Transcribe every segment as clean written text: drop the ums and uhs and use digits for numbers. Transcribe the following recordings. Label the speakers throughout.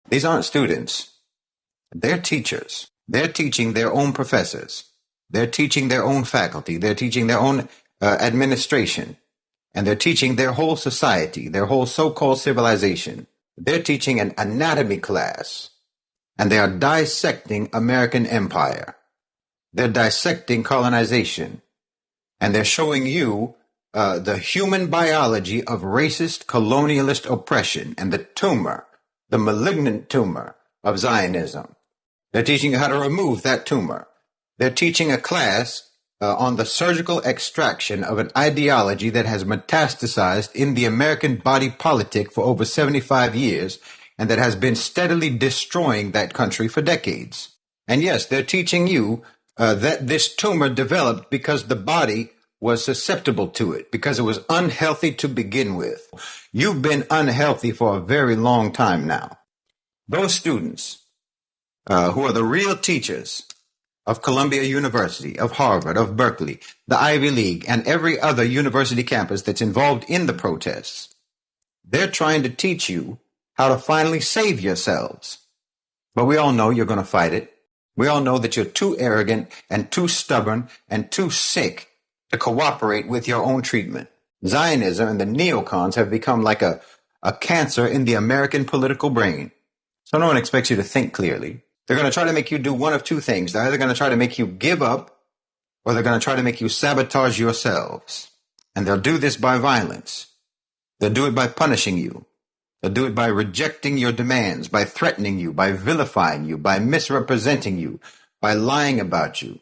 Speaker 1: These aren't students. They're teachers. They're teaching their own professors. They're teaching their own faculty. They're teaching their own administration. And they're teaching their whole society, their whole so-called civilization. They're teaching an anatomy class. And they are dissecting American empire. They're dissecting colonization. And they're showing you the human biology of racist colonialist oppression and the tumor, the malignant tumor of Zionism. They're teaching you how to remove that tumor. They're teaching a class on the surgical extraction of an ideology that has metastasized in the American body politic for over 75 years and that has been steadily destroying that country for decades. And yes, they're teaching you that this tumor developed because the body was susceptible to it, because it was unhealthy to begin with. You've been unhealthy for a very long time now. Those students who are the real teachers of Columbia University, of Harvard, of Berkeley, the Ivy League, and every other university campus that's involved in the protests, they're trying to teach you how to finally save yourselves. But we all know you're going to fight it. We all know that you're too arrogant and too stubborn and too sick to cooperate with your own treatment. Zionism and the neocons have become like a cancer in the American political brain. So no one expects you to think clearly. They're going to try to make you do one of two things. They're either going to try to make you give up, or they're going to try to make you sabotage yourselves. And they'll do this by violence. They'll do it by punishing you. They'll do it by rejecting your demands, by threatening you, by vilifying you, by misrepresenting you, by lying about you,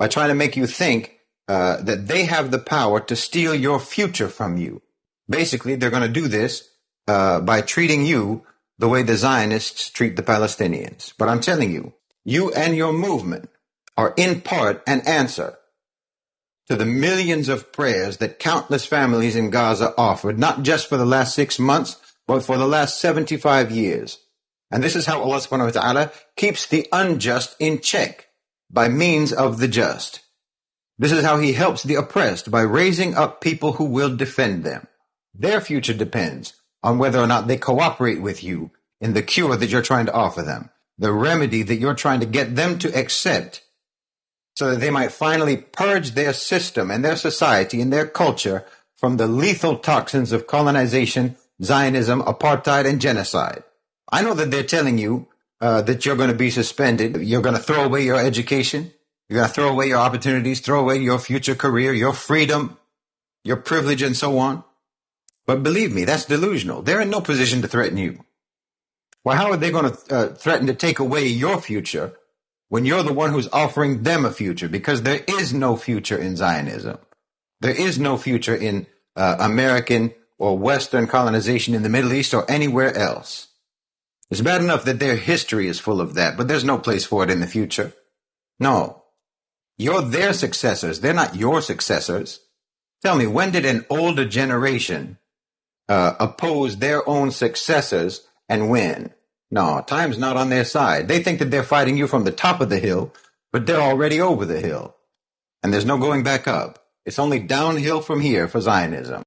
Speaker 1: by trying to make you think that they have the power to steal your future from you. Basically, they're going to do this by treating you the way the Zionists treat the Palestinians. But I'm telling you, you and your movement are in part an answer to the millions of prayers that countless families in Gaza offered, not just for the last 6 months, but for the last 75 years. And this is how Allah subhanahu wa ta'ala keeps the unjust in check by means of the just. This is how he helps the oppressed by raising up people who will defend them. Their future depends on whether or not they cooperate with you in the cure that you're trying to offer them, the remedy that you're trying to get them to accept, so that they might finally purge their system and their society and their culture from the lethal toxins of colonization, Zionism, apartheid, and genocide. I know that they're telling you that you're going to be suspended, you're going to throw away your education, you're going to throw away your opportunities, throw away your future career, your freedom, your privilege, and so on. But believe me, that's delusional. They're in no position to threaten you. Well, how are they going to threaten to take away your future when you're the one who's offering them a future? Because there is no future in Zionism. There is no future in American or Western colonization in the Middle East or anywhere else. It's bad enough that their history is full of that, but there's no place for it in the future. No. You're their successors. They're not your successors. Tell me, when did an older generation oppose their own successors and win? No, time's not on their side. They think that they're fighting you from the top of the hill, but they're already over the hill. And there's no going back up. It's only downhill from here for Zionism.